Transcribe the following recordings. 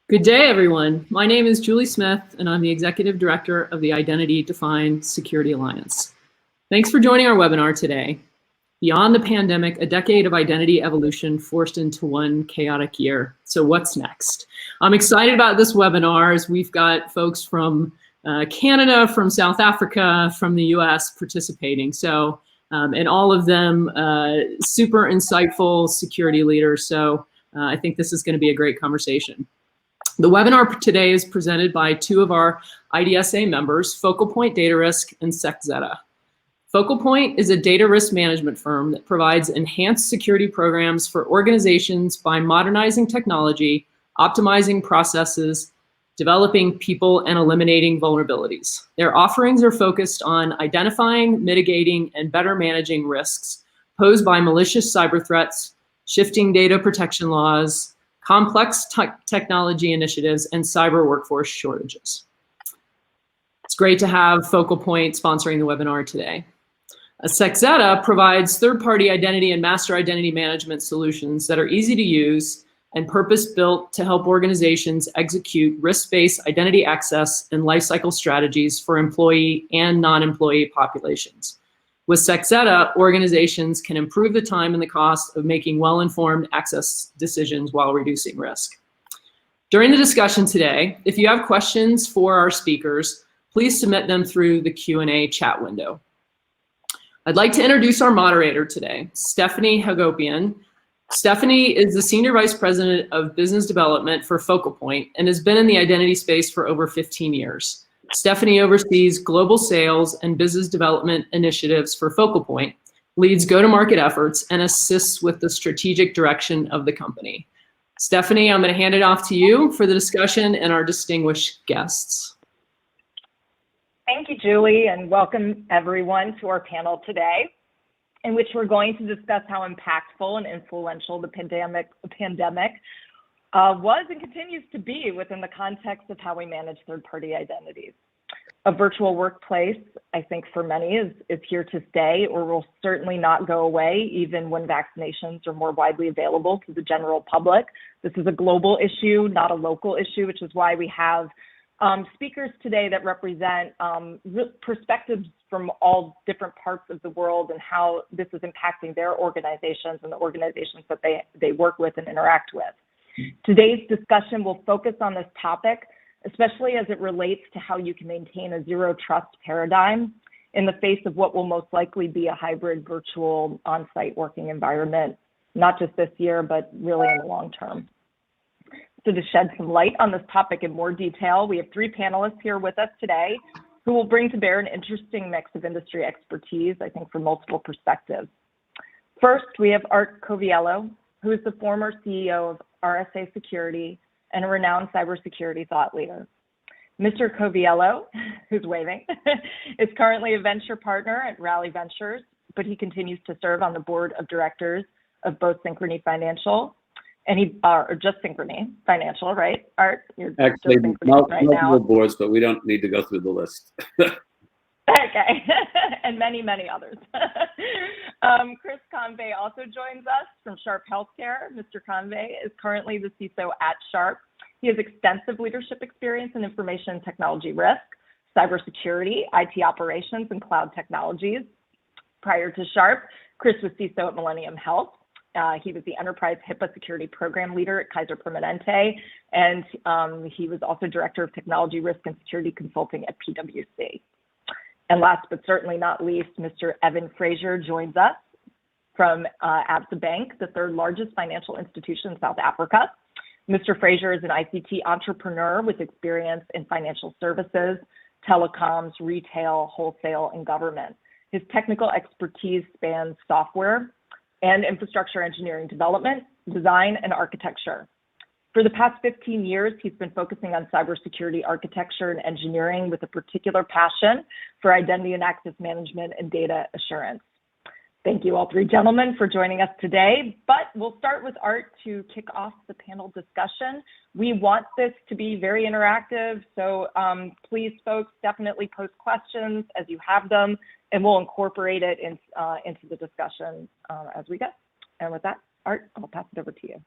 Good day, everyone. My name is Julie Smith, and I'm the Executive Director of the Identity Defined Security Alliance. Thanks for joining our webinar today. Beyond the pandemic, a decade of identity evolution forced into one chaotic year. So what's next? I'm excited about this webinar as we've got folks from Canada, from South Africa, from the US participating. So, and all of them super insightful security leaders. So I think this is going to be a great conversation. The webinar today is presented by two of our IDSA members, Focal Point Data Risk and SecZetta. Focal Point is a data risk management firm that provides enhanced security programs for organizations by modernizing technology, optimizing processes, developing people, and eliminating vulnerabilities. Their offerings are focused on identifying, mitigating, and better managing risks posed by malicious cyber threats, shifting data protection laws, complex technology initiatives, and cyber workforce shortages. It's great to have Focal Point sponsoring the webinar today. SecZetta provides third-party identity and master identity management solutions that are easy to use and purpose-built to help organizations execute risk-based identity access and lifecycle strategies for employee and non-employee populations. With SecZetta, organizations can improve the time and the cost of making well-informed access decisions while reducing risk. During the discussion today, if you have questions for our speakers, please submit them through the Q&A chat window. I'd like to introduce our moderator today, Stephanie Hagopian. Stephanie is the Senior Vice President of Business Development for Focal Point and has been in the identity space for over 15 years. Stephanie oversees global sales and business development initiatives for Focal Point, leads go-to-market efforts, and assists with the strategic direction of the company. Stephanie, I'm going to hand it off to you for the discussion and our distinguished guests. Thank you, Julie, and welcome everyone to our panel today, in which we're going to discuss how impactful and influential the pandemic was and continues to be within the context of how we manage third-party identities. A virtual workplace, I think for many, is here to stay or will certainly not go away, even when vaccinations are more widely available to the general public. This is a global issue, not a local issue, which is why we have speakers today that represent perspectives from all different parts of the world and how this is impacting their organizations and the organizations that they work with and interact with. Today's discussion will focus on this topic, especially as it relates to how you can maintain a zero trust paradigm in the face of what will most likely be a hybrid virtual on-site working environment, not just this year, but really in the long term. So to shed some light on this topic in more detail, we have three panelists here with us today who will bring to bear an interesting mix of industry expertise, I think, from multiple perspectives. First, we have Art Coviello, who is the former CEO of RSA Security and a renowned cybersecurity thought leader. Mr. Coviello, who's waving, is currently a venture partner at Rally Ventures, but he continues to serve on the board of directors of both Synchrony Financial and or just Synchrony Financial, right? Art, you're actually just Synchrony right now. Multiple boards, but we don't need to go through the list. Okay, and many, many others. Chris Convey also joins us from Sharp Healthcare. Mr. Convey is currently the CISO at Sharp. He has extensive leadership experience in information technology risk, cybersecurity, IT operations, and cloud technologies. Prior to Sharp, Chris was CISO at Millennium Health. He was the enterprise HIPAA security program leader at Kaiser Permanente, and he was also director of technology risk and security consulting at PwC. And last but certainly not least, Mr. Evan Fraser joins us from ABSA Bank, the third largest financial institution in South Africa. Mr. Fraser is an ICT entrepreneur with experience in financial services, telecoms, retail, wholesale, and government. His technical expertise spans software and infrastructure engineering development, design, and architecture. For the past 15 years, he's been focusing on cybersecurity architecture and engineering with a particular passion for identity and access management and data assurance. Thank you all three gentlemen for joining us today, but we'll start with Art to kick off the panel discussion. We want this to be very interactive, so please folks definitely post questions as you have them, and we'll incorporate it into the discussion as we go. And with that, Art, I'll pass it over to you.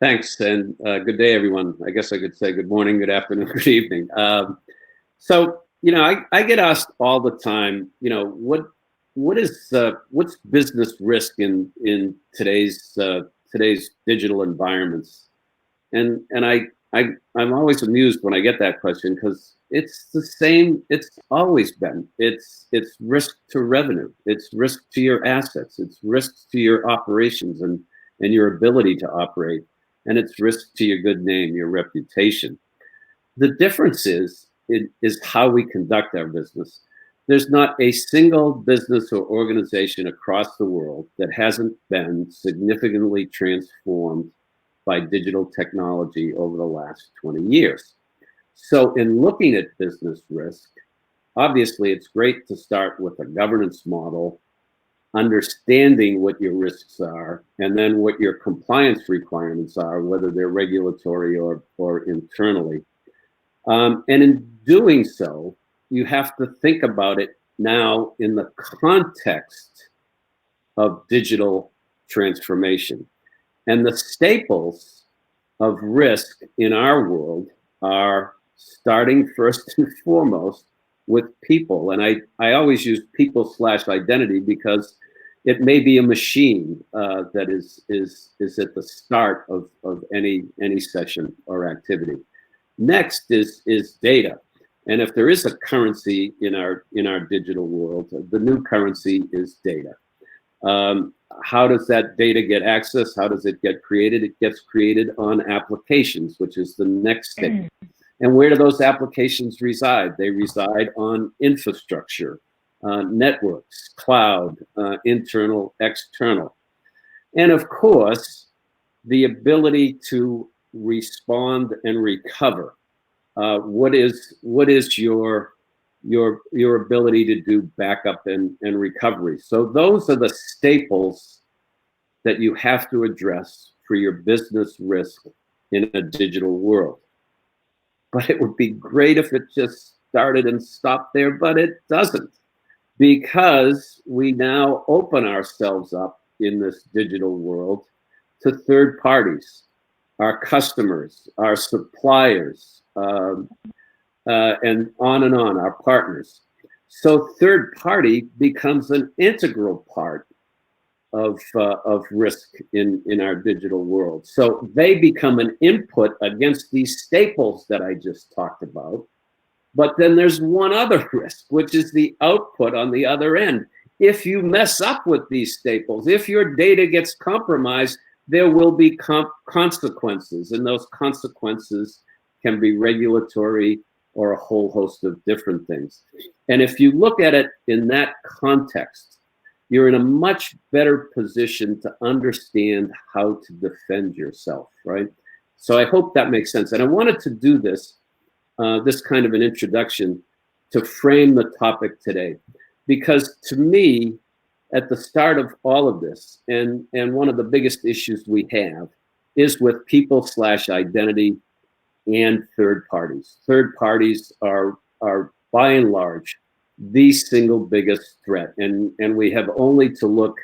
Thanks, and good day, everyone. I guess I could say good morning, good afternoon, good evening. So, I get asked all the time, what's business risk in today's digital environments? And I'm always amused when I get that question, because it's the same. It's always been. It's risk to revenue. It's risk to your assets. It's risk to your operations and your ability to operate. And it's risk to your good name, your reputation. The difference is how we conduct our business. There's not a single business or organization across the world that hasn't been significantly transformed by digital technology over the last 20 years. So in looking at business risk, obviously it's great to start with a governance model, understanding what your risks are, and then what your compliance requirements are, whether they're regulatory or internally. And in doing so, you have to think about it now in the context of digital transformation. And the staples of risk in our world are starting first and foremost with people. And I always use people/identity because it may be a machine that is at the start of any session or activity. Next is data. And if there is a currency in our digital world, the new currency is data. How does that data get accessed? How does it get created? It gets created on applications, which is the next step. And where do those applications reside? They reside on infrastructure, networks, cloud, internal, external. And of course, the ability to respond and recover. What is your ability to do backup and recovery? So those are the staples that you have to address for your business risk in a digital world. But it would be great if it just started and stopped there, but it doesn't, because we now open ourselves up in this digital world to third parties, our customers, our suppliers, and on, our partners. So third party becomes an integral part of risk in our digital world. So they become an input against these staples that I just talked about. But then there's one other risk, which is the output on the other end. If you mess up with these staples, if your data gets compromised, there will be consequences, and those consequences can be regulatory or a whole host of different things. And if you look at it in that context, you're in a much better position to understand how to defend yourself, right? So I hope that makes sense. And I wanted to do this kind of an introduction to frame the topic today, because to me, at the start of all of this, and one of the biggest issues we have is with people/identity and third parties. Third parties are by and large the single biggest threat, and we have only to look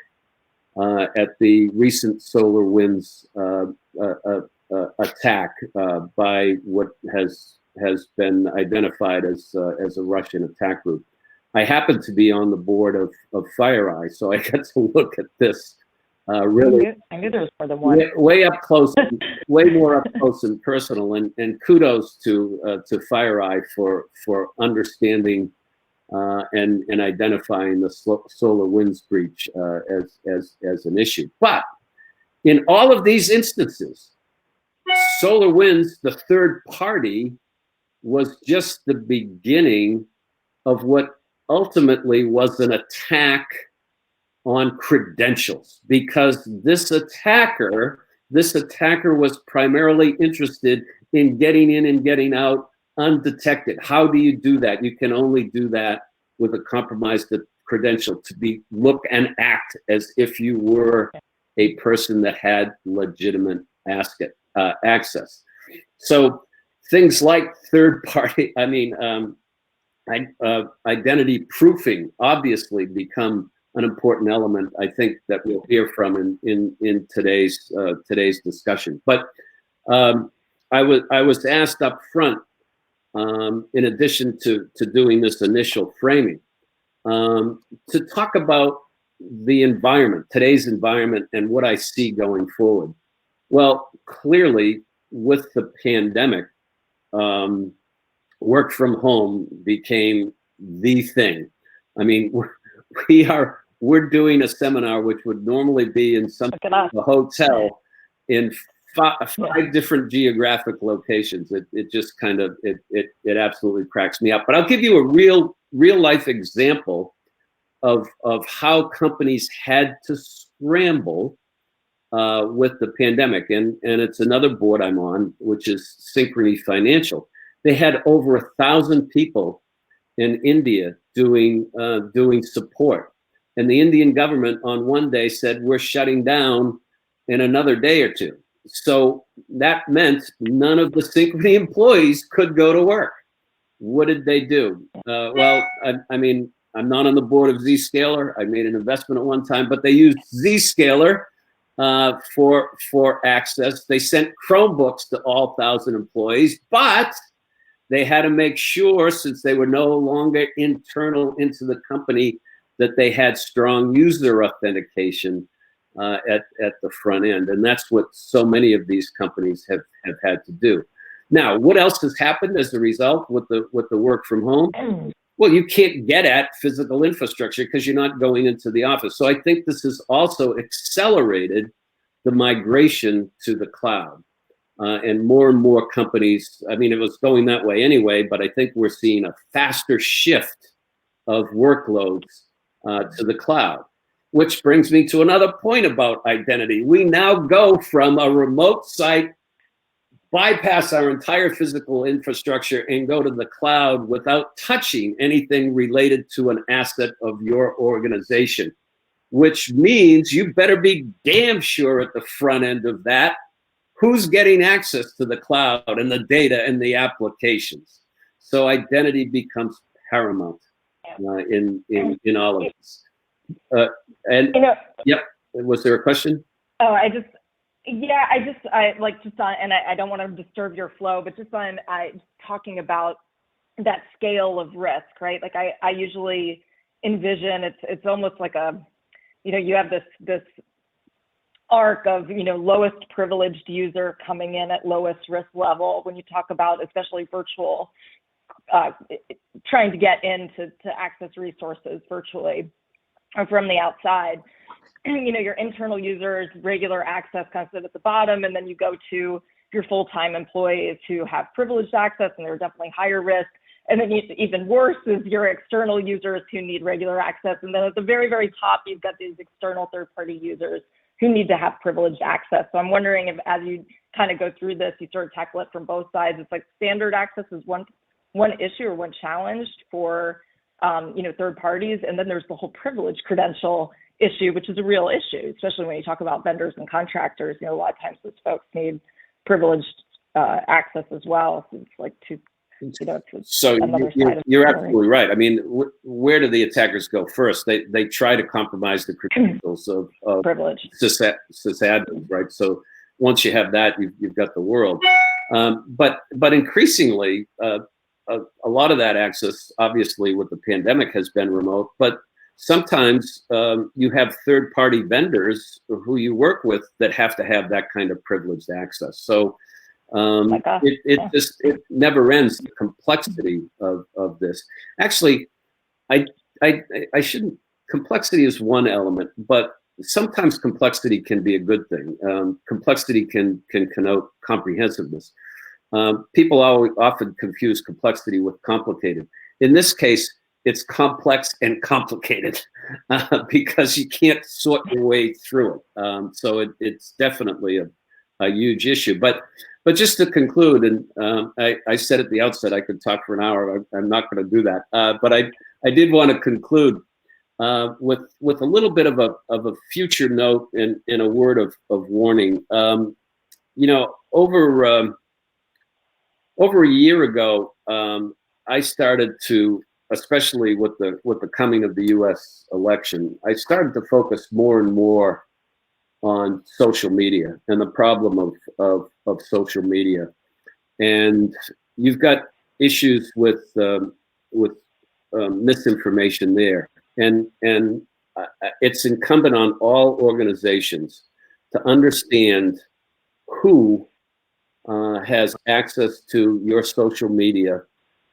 at the recent SolarWinds attack by what has been identified as a Russian attack group. I happen to be on the board of FireEye, so I got to look at this really. I knew there was more than one. Way up close, way more up close and personal. And kudos to FireEye for understanding and identifying the SolarWinds breach as an issue. But in all of these instances, SolarWinds, the third party, was just the beginning of what ultimately was an attack on credentials, because this attacker was primarily interested in getting in and getting out undetected. How do you do that? You can only do that with a compromised credential, to look and act as if you were a person that had legitimate access. So things like third party, identity proofing obviously become an important element, I think, that we'll hear from in today's discussion. But I was asked up front, in addition to doing this initial framing, to talk about the environment, today's environment, and what I see going forward. Well, clearly, with the pandemic, work from home became the thing. I mean, we're doing a seminar which would normally be in some hotel in five different geographic locations. It just kind of it absolutely cracks me up. But I'll give you a real life example of how companies had to scramble with the pandemic, and it's another board I'm on, which is Synchrony Financial. They had over 1,000 people in India doing support, and the Indian government on one day said we're shutting down in another day or two. So that meant none of the Synchrony employees could go to work. What did they do? Well, I mean, I'm not on the board of Zscaler. I made an investment at one time, but they used Zscaler for access. They sent Chromebooks to all 1,000 employees, but they had to make sure, since they were no longer internal into the company, that they had strong user authentication at the front end. And that's what so many of these companies have had to do. Now, what else has happened as a result with the work from home? Well, you can't get at physical infrastructure because you're not going into the office. So I think this has also accelerated the migration to the cloud. And more companies, I mean, it was going that way anyway, but I think we're seeing a faster shift of workloads to the cloud, which brings me to another point about identity. We now go from a remote site, bypass our entire physical infrastructure, and go to the cloud without touching anything related to an asset of your organization, which means you better be damn sure at the front end of that who's getting access to the cloud and the data and the applications. So identity becomes paramount in all of this. And yep, was there a question? Oh, I don't want to disturb your flow, but just on talking about that scale of risk, right? Like I usually envision it's almost like you have this arc of, lowest privileged user coming in at lowest risk level when you talk about especially virtual, trying to get in to access resources virtually or from the outside. Your internal users, regular access kind of sit at the bottom, and then you go to your full-time employees who have privileged access and they're definitely higher risk. And then even worse is your external users who need regular access. And then at the very, very top, you've got these external third-party users who need to have privileged access. So I'm wondering if, as you kind of go through this, you sort of tackle it from both sides. It's like standard access is one issue or one challenge for third parties, and then there's the whole privilege credential issue, which is a real issue, especially when you talk about vendors and contractors. A lot of times those folks need privileged access as well. So it's like so you're absolutely right. I mean, where do the attackers go first? They try to compromise the credentials of privilege sysadmins, right? So once you have that, you've got the world. But increasingly, a lot of that access, obviously, with the pandemic, has been remote. But sometimes you have third-party vendors who you work with that have to have that kind of privileged access. So it never ends, the complexity of this. Actually, I shouldn't. Complexity is one element, but sometimes complexity can be a good thing. Complexity can connote comprehensiveness. People often confuse complexity with complicated. In this case, it's complex and complicated because you can't sort your way through it. So it's definitely a huge issue. But just to conclude, and I said at the outset I could talk for an hour. I'm not going to do that. But I did want to conclude with a little bit of a future note and a word of warning. Over a year ago, I started to, especially with the coming of the U.S. election, I started to focus more and more on social media and the problem of social media. And you've got issues with misinformation there. And it's incumbent on all organizations to understand who has access to your social media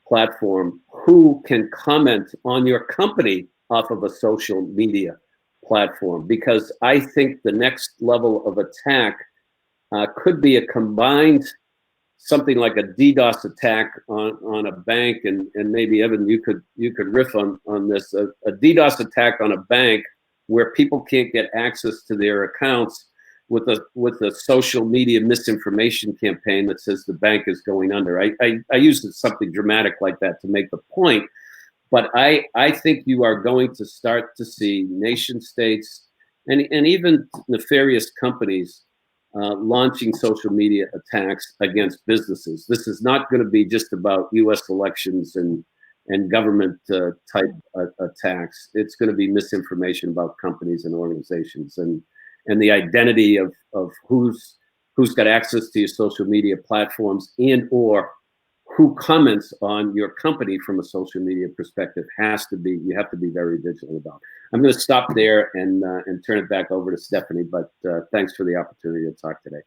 platform, who can comment on your company off of a social media platform. Because I think the next level of attack could be a combined, something like a DDoS attack on a bank, and maybe Evan, you could riff on this, a DDoS attack on a bank where people can't get access to their accounts with a social media misinformation campaign that says the bank is going under. I used something dramatic like that to make the point, but I think you are going to start to see nation states and even nefarious companies launching social media attacks against businesses. This is not going to be just about U.S. elections and government type attacks. It's going to be misinformation about companies and organizations, and the identity of who's got access to your social media platforms and or who comments on your company from a social media perspective you have to be very vigilant about. I'm going to stop there and turn it back over to Stephanie, but thanks for the opportunity to talk today.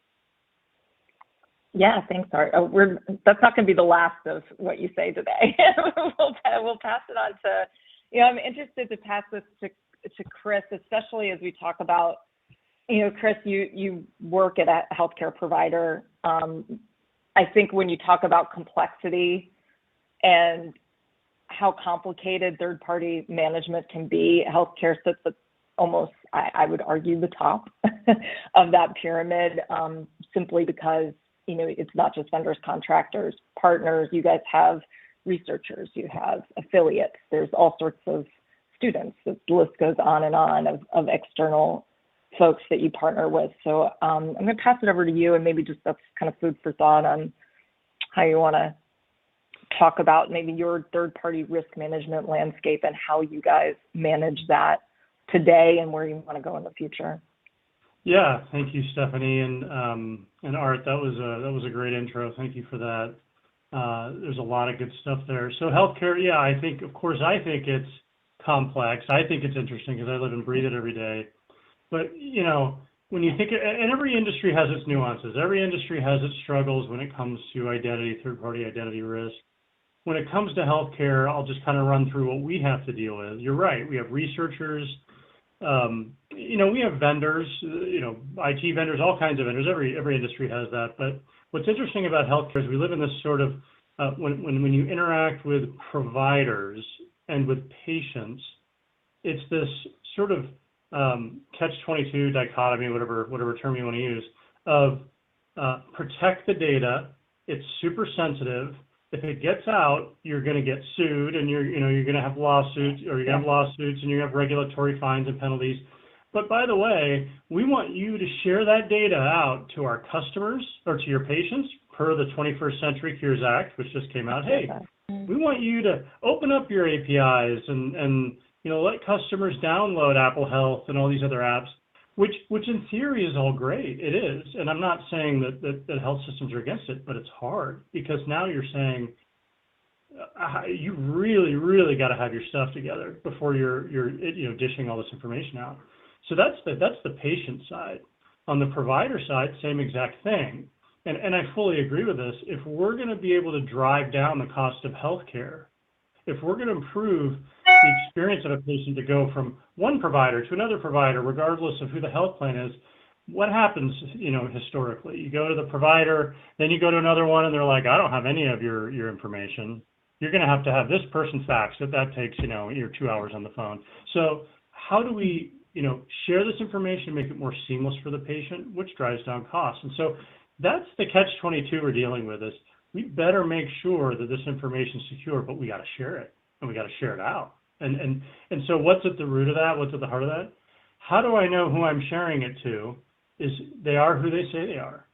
Yeah, thanks, Art. That's not going to be the last of what you say today. We'll pass it on to, I'm interested to pass this to Chris, especially as we talk about, Chris, you work at a healthcare provider. I think when you talk about complexity and how complicated third-party management can be, healthcare sits at almost, I would argue, the top of that pyramid, simply because, it's not just vendors, contractors, partners. You guys have researchers, you have affiliates, there's all sorts of students. The list goes on and on of external folks that you partner with. So I'm going to pass it over to you, and maybe just that's kind of food for thought on how you want to talk about maybe your third-party risk management landscape and how you guys manage that today and where you want to go in the future. Yeah, thank you, Stephanie, and Art. That was a great intro. Thank you for that. There's a lot of good stuff there. So healthcare, yeah, I think it's complex. I think it's interesting because I live and breathe it every day. But, when you think, and every industry has its nuances. Every industry has its struggles when it comes to identity, third-party identity risk. When it comes to healthcare, I'll just kind of run through what we have to deal with. You're right. We have researchers. We have vendors, IT vendors, all kinds of vendors. Every industry has that. But what's interesting about healthcare is we live in this sort of, when you interact with providers and with patients, it's this sort of catch-22 dichotomy, whatever term you want to use, of protect the data. It's super sensitive. If it gets out, you're going to get sued, and you're going to have lawsuits, or you're going to have lawsuits, and you have regulatory fines and penalties. But by the way, we want you to share that data out to our customers or to your patients per the 21st Century Cures Act, which just came out. Hey, we want you to open up your APIs and let customers download Apple Health and all these other apps, which in theory is all great. It is. And I'm not saying that health systems are against it, but it's hard because now you're saying you really, really got to have your stuff together before you're dishing all this information out. So that's the patient side. On the provider side, same exact thing. And I fully agree with this. If we're going to be able to drive down the cost of healthcare, if we're going to improve the experience of a patient to go from one provider to another provider, regardless of who the health plan is, what happens, historically? You go to the provider, then you go to another one, and they're like, I don't have any of your information. You're going to have this person fax it. That takes, your 2 hours on the phone. So how do we, share this information, make it more seamless for the patient, which drives down costs? And so that's the catch-22 we're dealing with is we better make sure that this information is secure, but we got to share it, and we got to share it out. And so what's at the root of that? What's at the heart of that? How do I know who I'm sharing it to? Is they are who they say they are.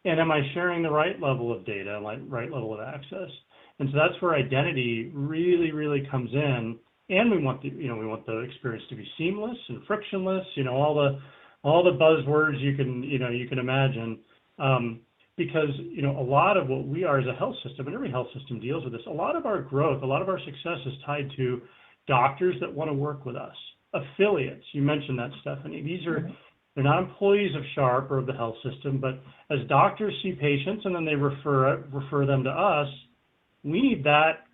And am I sharing the right level of data, right level of access? And so that's where identity really, really comes in. And we want the experience to be seamless and frictionless, all all the buzzwords you can imagine. Because, a lot of what we are as a health system, and every health system deals with this, a lot of our growth, a lot of our success is tied to doctors that want to work with us, affiliates. You mentioned that, Stephanie. They're not employees of Sharp or of the health system, but as doctors see patients and then they refer them to us, we need that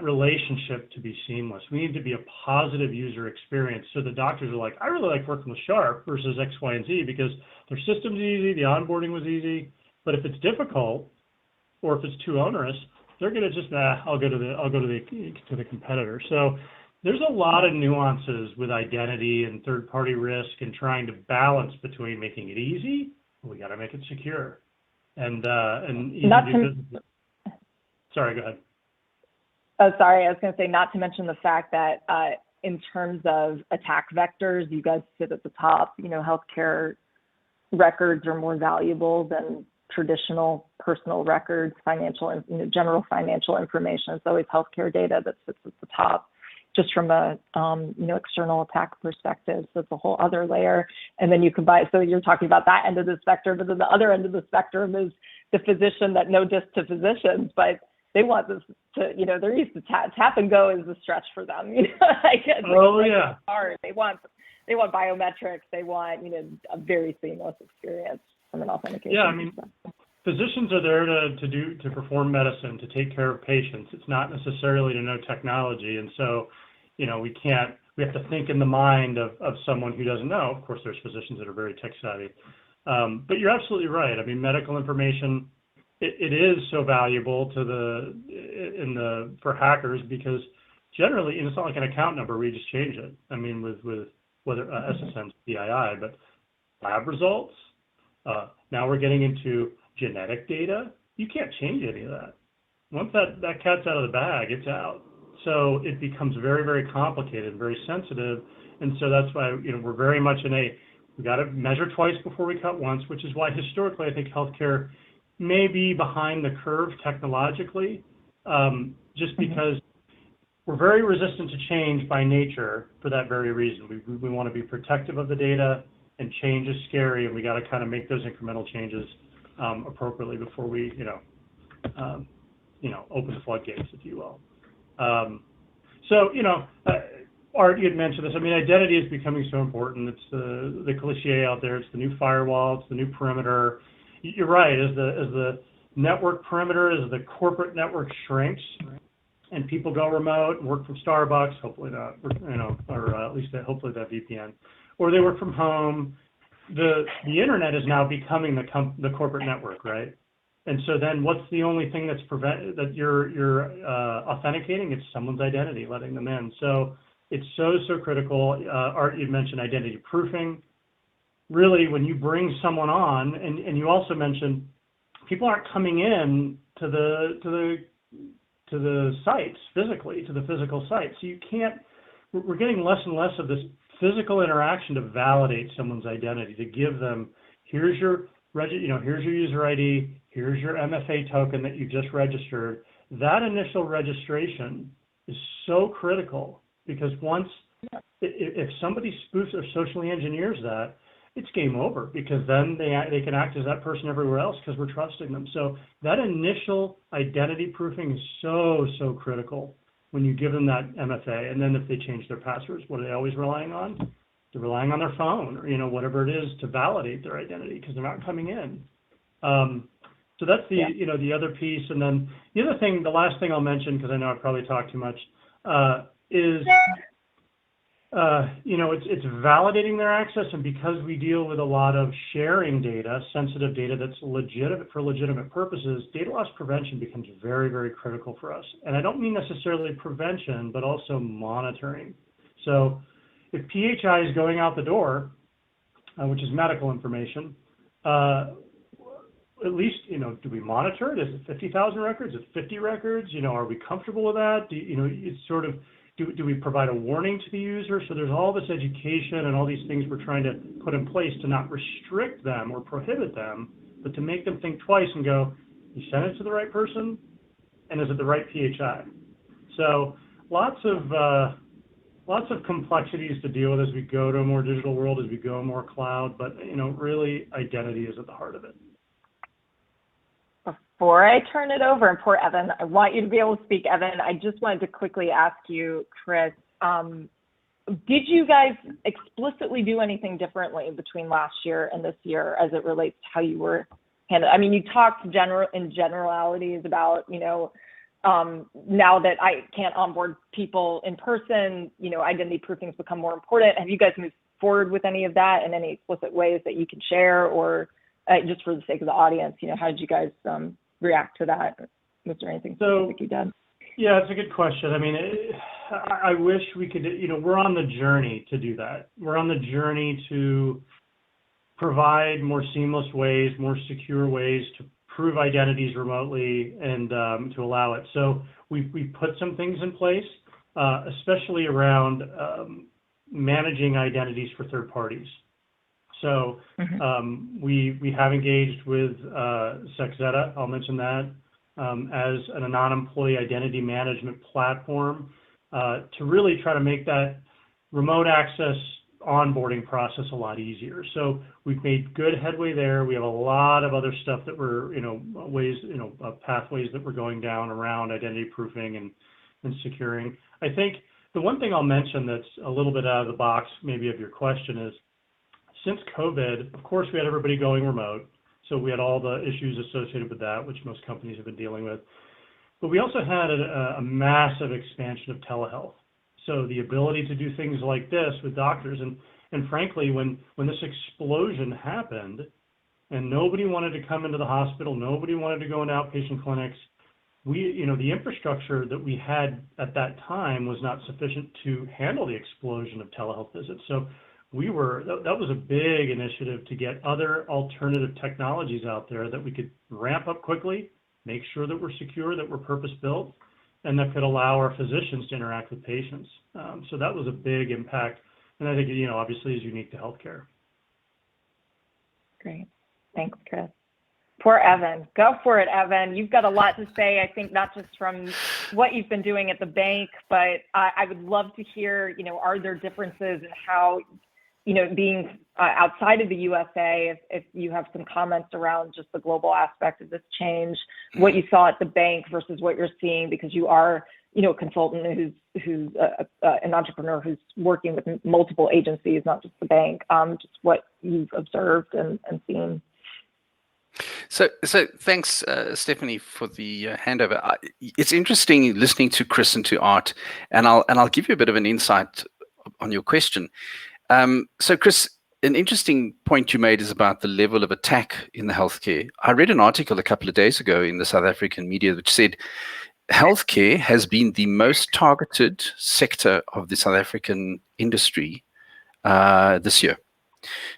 relationship to be seamless. We need to be a positive user experience. So the doctors are like, I really like working with Sharp versus X, Y, and Z because their system's easy, the onboarding was easy. But if it's difficult or if it's too onerous, they're going to just, I'll go to the competitor. So there's a lot of nuances with identity and third-party risk and trying to balance between making it easy, but we got to make it secure. And sorry, go ahead. Oh, sorry. I was going to say, not to mention the fact that in terms of attack vectors, you guys sit at the top. Healthcare records are more valuable than traditional personal records, general financial information. It's always healthcare data that sits at the top, just from a external attack perspective. So it's a whole other layer. And then you combine. So you're talking about that end of the spectrum, but then the other end of the spectrum is the physician that no diss to physicians, but they want this to, they're used to tap and go is a stretch for them. Yeah. Hard. They want biometrics. They want, a very seamless experience from an authentication. Yeah, I mean, physicians are there to perform medicine, to take care of patients. It's not necessarily to know technology. And so, we have to think in the mind of someone who doesn't know. Of course, there's physicians that are very tech savvy. But you're absolutely right. I mean, medical information, it is so valuable for hackers because generally, it's not like an account number where you just change it. I mean, with whether SSN's PII, but lab results. Now we're getting into genetic data. You can't change any of that. Once that cat's out of the bag, it's out. So it becomes very, very complicated, very sensitive. And so that's why, we're very much we got to measure twice before we cut once, which is why historically I think healthcare may be behind the curve technologically, just because we're very resistant to change by nature for that very reason. We want to be protective of the data, and change is scary, and we got to kind of make those incremental changes appropriately before we, open the floodgates, if you will. Art, you had mentioned this. I mean, identity is becoming so important. It's the cliche out there. It's the new firewall. It's the new perimeter. You're right. As the network perimeter, as the corporate network shrinks, and people go remote and work from Starbucks, hopefully not, or at least hopefully that VPN, or they work from home, the internet is now becoming the corporate network, right? And so then what's the only thing that you're authenticating? It's someone's identity, letting them in. So it's so critical. Art, you mentioned identity proofing. Really, when you bring someone on, and you also mentioned people aren't coming in to the sites physically, to the physical sites. So you can't. We're getting less and less of this physical interaction to validate someone's identity, to give them, here's your user ID, here's your MFA token that you just registered. That initial registration is so critical because if somebody spoofs or socially engineers that, it's game over because then they can act as that person everywhere else because we're trusting them. So that initial identity proofing is so critical when you give them that MFA. And then if they change their passwords, what are they always relying on? They're relying on their phone or whatever it is to validate their identity because they're not coming in. So that's the other piece. And then the last thing I'll mention, because I know I've probably talked too much, is it's validating their access. And because we deal with a lot of sharing data, sensitive data that's legitimate for legitimate purposes, data loss prevention becomes very, very critical for us. And I don't mean necessarily prevention, but also monitoring. So if PHI is going out the door, which is medical information, at least, do we monitor it? Is it 50,000 records? Is it 50 records? Are we comfortable with that? It's sort of, do we provide a warning to the user? So there's all this education and all these things we're trying to put in place to not restrict them or prohibit them, but to make them think twice and go, you sent it to the right person? And is it the right PHI? So lots of lots of complexities to deal with as we go to a more digital world, as we go more cloud, but really identity is at the heart of it. Before I turn it over, and poor Evan, I want you to be able to speak, Evan. I just wanted to quickly ask you, Chris, did you guys explicitly do anything differently between last year and this year as it relates to how you were handling? I mean, you talked in generalities about, now that I can't onboard people in person, identity proofing's become more important. Have you guys moved forward with any of that in any explicit ways that you can share, or just for the sake of the audience, how did you guys react to that? Was there anything specific you did? Yeah, it's a good question. I mean, I wish we could, we're on the journey to do that. We're on the journey to provide more seamless ways, more secure ways to prove identities remotely and to allow it. So we put some things in place, especially around managing identities for third parties. So we have engaged with SecZetta, I'll mention that, as a non-employee identity management platform to really try to make that remote access onboarding process a lot easier. So we've made good headway there. We have a lot of other stuff that we're, pathways that we're going down around identity proofing and securing. I think the one thing I'll mention that's a little bit out of the box, maybe of your question, is since COVID, of course, we had everybody going remote. So we had all the issues associated with that, which most companies have been dealing with. But we also had a massive expansion of telehealth. So the ability to do things like this with doctors, and frankly, when this explosion happened and nobody wanted to come into the hospital, nobody wanted to go into outpatient clinics, the infrastructure that we had at that time was not sufficient to handle the explosion of telehealth visits. So that was a big initiative to get other alternative technologies out there that we could ramp up quickly, make sure that we're secure, that we're purpose-built, and that could allow our physicians to interact with patients. So that was a big impact, and I think, obviously is unique to healthcare. Great. Thanks, Chris. Poor Evan. Go for it, Evan. You've got a lot to say, I think, not just from what you've been doing at the bank, but I would love to hear, are there differences in how, being outside of the USA, if you have some comments around just the global aspect of this change, what you saw at the bank versus what you're seeing, because you are, a consultant who's an entrepreneur who's working with multiple agencies, not just the bank, just what you've observed and seen. So thanks, Stephanie, for the handover. It's interesting listening to Chris and to Art, and I'll give you a bit of an insight on your question. So Chris, an interesting point you made is about the level of attack in the healthcare. I read an article a couple of days ago in the South African media which said healthcare has been the most targeted sector of the South African industry this year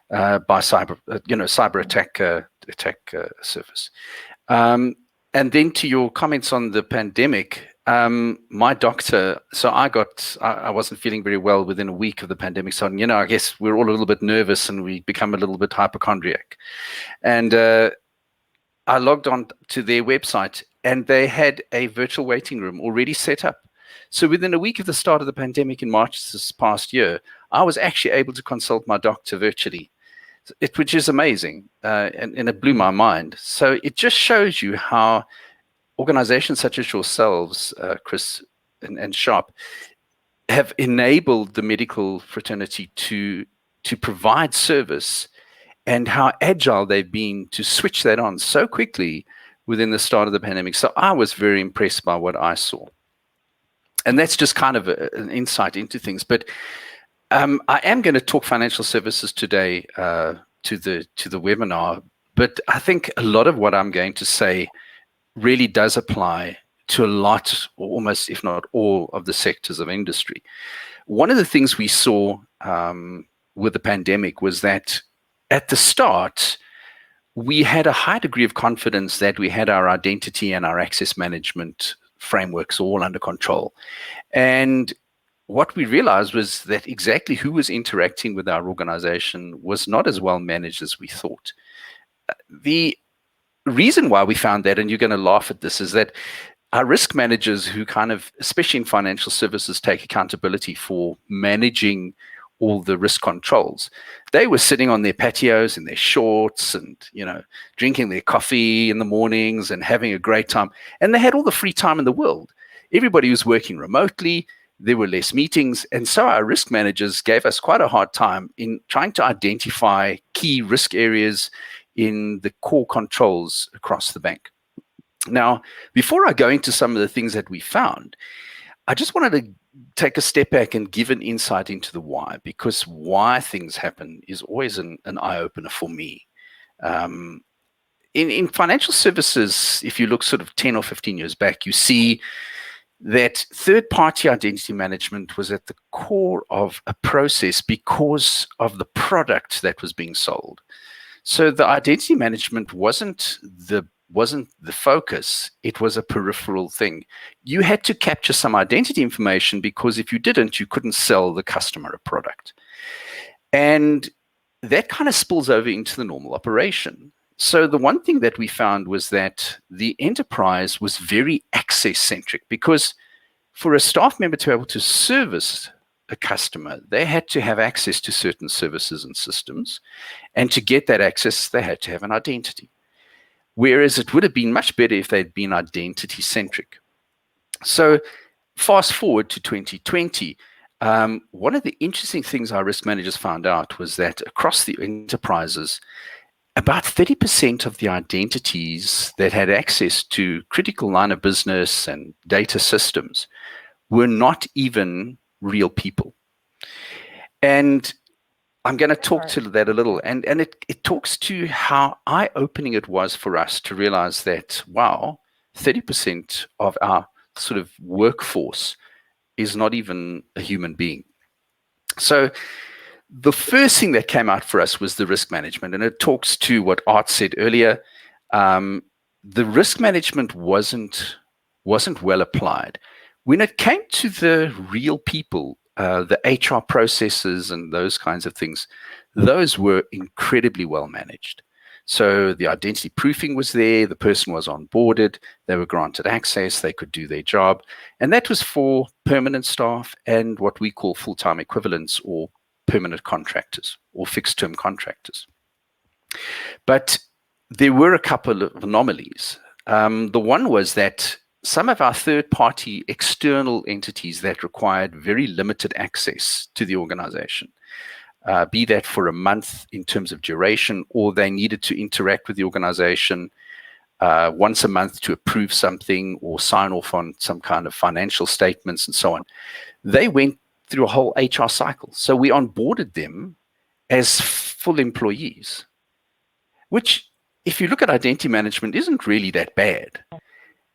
by cyber attack surface. And then to your comments on the pandemic, my doctor, so I wasn't feeling very well within a week of the pandemic. So, I guess we're all a little bit nervous and we become a little bit hypochondriac. And I logged on to their website and they had a virtual waiting room already set up. So within a week of the start of the pandemic in March this past year, I was actually able to consult my doctor virtually, which is amazing, and it blew my mind. So it just shows you how organizations such as yourselves, Chris and Sharp, have enabled the medical fraternity to provide service, and how agile they've been to switch that on so quickly within the start of the pandemic. So I was very impressed by what I saw. And that's just kind of an insight into things. But I am going to talk financial services today to the webinar, but I think a lot of what I'm going to say really does apply to a lot, or almost, if not all, of the sectors of industry. One of the things we saw with the pandemic was that at the start, we had a high degree of confidence that we had our identity and our access management frameworks all under control. And what we realized was that exactly who was interacting with our organization was not as well managed as we thought. The reason why we found that, and you're going to laugh at this, is that our risk managers who kind of, especially in financial services, take accountability for managing all the risk controls. They were sitting on their patios in their shorts and, drinking their coffee in the mornings and having a great time. And they had all the free time in the world. Everybody was working remotely. There were less meetings. And so our risk managers gave us quite a hard time in trying to identify key risk areas in the core controls across the bank. Now, before I go into some of the things that we found, I just wanted to take a step back and give an insight into the why, because why things happen is always an eye-opener for me. In financial services, if you look sort of 10 or 15 years back, you see that third-party identity management was at the core of a process because of the product that was being sold. So the identity management wasn't the focus, it was a peripheral thing. You had to capture some identity information because if you didn't, you couldn't sell the customer a product. And that kind of spills over into the normal operation. So the one thing that we found was that the enterprise was very access-centric, because for a staff member to be able to service a customer, they had to have access to certain services and systems. And to get that access, they had to have an identity. Whereas it would have been much better if they'd been identity-centric. So fast forward to 2020, one of the interesting things our risk managers found out was that across the enterprises, about 30% of the identities that had access to critical line of business and data systems were not even real people. And I'm going to talk to that a little, and it talks to how eye-opening it was for us to realize that, wow, 30% of our sort of workforce is not even a human being. So the first thing that came out for us was the risk management, and it talks to what Art said earlier. The risk management wasn't well applied. When it came to the real people, the HR processes and those kinds of things, those were incredibly well managed. So the identity proofing was there, the person was onboarded, they were granted access, they could do their job. And that was for permanent staff and what we call full-time equivalents or permanent contractors or fixed-term contractors. But there were a couple of anomalies. The one was that some of our third-party external entities that required very limited access to the organization, be that for a month in terms of duration, or they needed to interact with the organization once a month to approve something or sign off on some kind of financial statements and so on. They went through a whole HR cycle. So we onboarded them as full employees, which, if you look at identity management, isn't really that bad.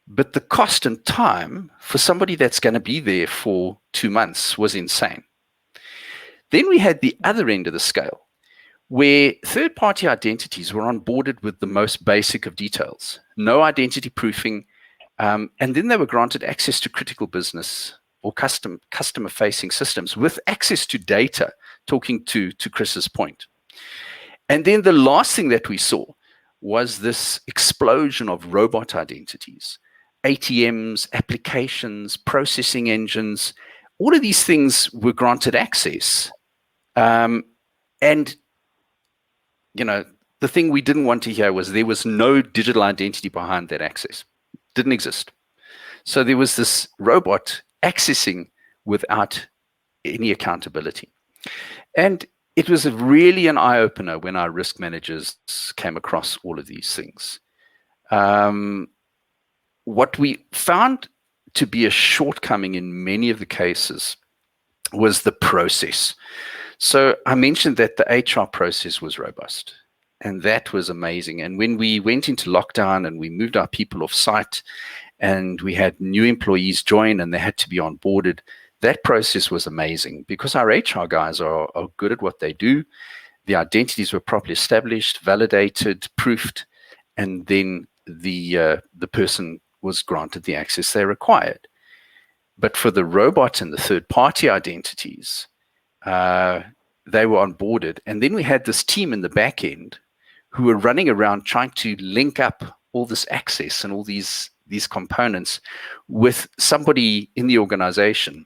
But the cost and time for somebody that's going to be there for 2 months was insane. Then we had the other end of the scale, where third-party identities were onboarded with the most basic of details, no identity proofing, and then they were granted access to critical business or customer-facing systems with access to data, talking to Chris's point. And then the last thing that we saw was this explosion of robot identities. ATMs, applications, processing engines, all of these things were granted access. And, the thing we didn't want to hear was there was no digital identity behind that access. Didn't exist. So there was this robot accessing without any accountability. And it was really an eye-opener when our risk managers came across all of these things. What we found to be a shortcoming in many of the cases was the process. So I mentioned that the HR process was robust, and that was amazing. And when we went into lockdown and we moved our people off site and we had new employees join and they had to be onboarded, that process was amazing because our HR guys are good at what they do. The identities were properly established, validated, proofed, and then the person was granted the access they required. But for the robot and the third-party identities, they were onboarded. And then we had this team in the back end who were running around trying to link up all this access and all these these components with somebody in the organization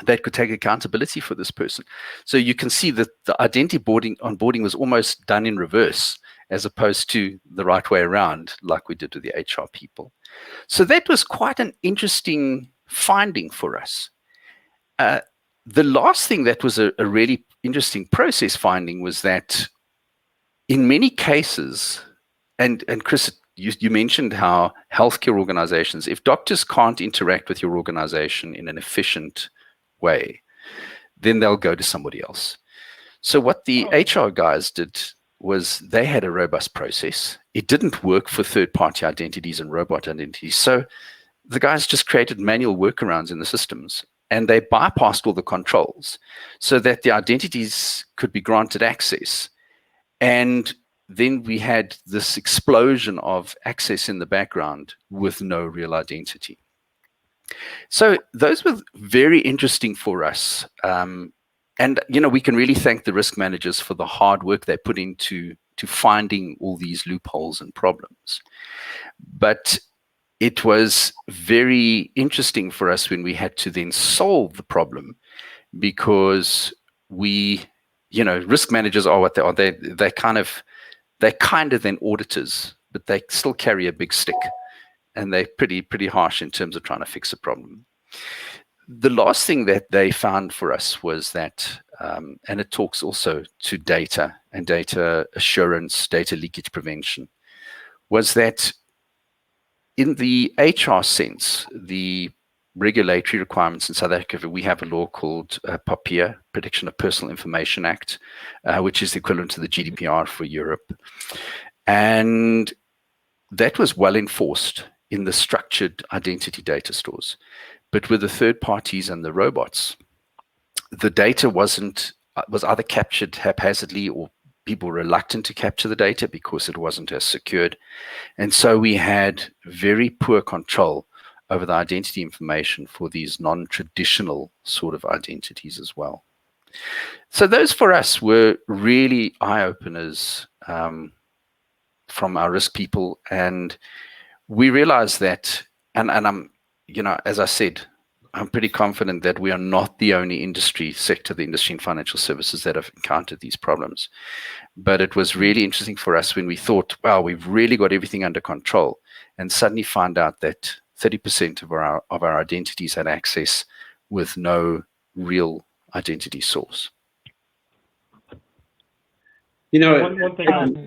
that could take accountability for this person. So you can see that the identity onboarding was almost done in reverse, as opposed to the right way around, like we did with the HR people. So that was quite an interesting finding for us. The last thing that was a really interesting process finding was that in many cases, and Chris, you mentioned how healthcare organizations, if doctors can't interact with your organization in an efficient way, then they'll go to somebody else. So what the HR guys did was they had a robust process. It didn't work for third-party identities and robot identities. So the guys just created manual workarounds in the systems, and they bypassed all the controls so that the identities could be granted access. And then we had this explosion of access in the background with no real identity. So those were very interesting for us. And, we can really thank the risk managers for the hard work they put into finding all these loopholes and problems. But it was very interesting for us when we had to then solve the problem, because risk managers are what they are. They're kind of then auditors, but they still carry a big stick, and they're pretty harsh in terms of trying to fix a problem. The last thing that they found for us was that, and it talks also to data and data assurance, data leakage prevention, was that in the HR sense, the regulatory requirements in South Africa, we have a law called POPIA, Protection of Personal Information Act, which is the equivalent to the GDPR for Europe. And that was well enforced in the structured identity data stores. But with the third parties and the robots, the data was either captured haphazardly, or people were reluctant to capture the data because it wasn't as secured. And so we had very poor control over the identity information for these non-traditional sort of identities as well. So those for us were really eye-openers from our risk people. And we realized that, and I'm, as I said, I'm pretty confident that we are not the only industry sector, the industry in financial services, that have encountered these problems. But it was really interesting for us when we thought, wow, we've really got everything under control, and suddenly find out that 30% of our identities had access with no real identity source. One thing.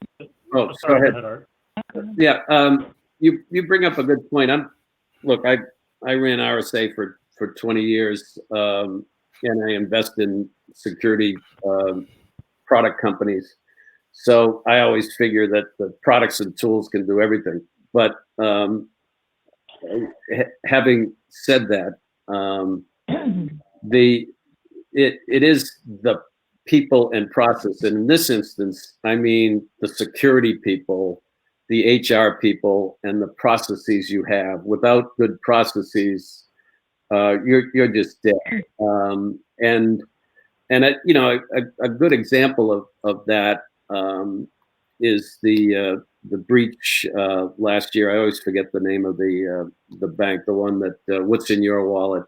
Go ahead. Art. Yeah, you bring up a good point. I ran RSA for 20 years, and I invest in security product companies. So I always figure that the products and tools can do everything. But having said that, it is the people and process. And in this instance, I mean the security people, the HR people, and the processes you have. Without good processes, you're just dead. And a good example of that is the breach last year. I always forget the name of the bank, the one that what's in your wallet.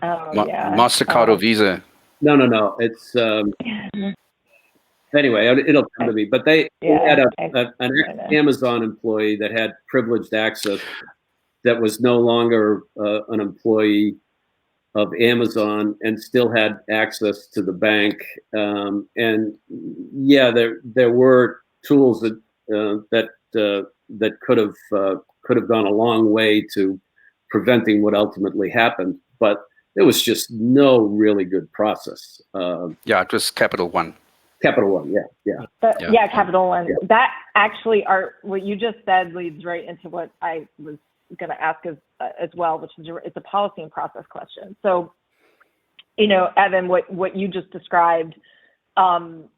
MasterCard or Visa. No. It's anyway, it'll come to me. But they had an Amazon employee that had privileged access that was no longer an employee of Amazon and still had access to the bank. And yeah, there were tools that could have gone a long way to preventing what ultimately happened, but there was just no really good process. It was Capital One. Capital One, yeah. Capital One. Yeah. That actually, what you just said leads right into what I was going to ask as well, which is it's a policy and process question. So, Evan, what you just described, from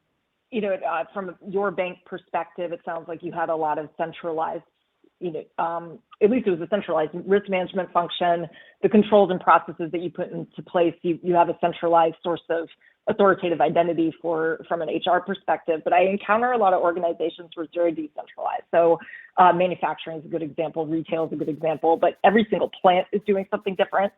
your bank perspective, it sounds like you had a lot of centralized at least it was a centralized risk management function. The controls and processes that you put into place, you have a centralized source of authoritative identity from an HR perspective. But I encounter a lot of organizations where it's very decentralized. So manufacturing is a good example, retail is a good example, but every single plant is doing something different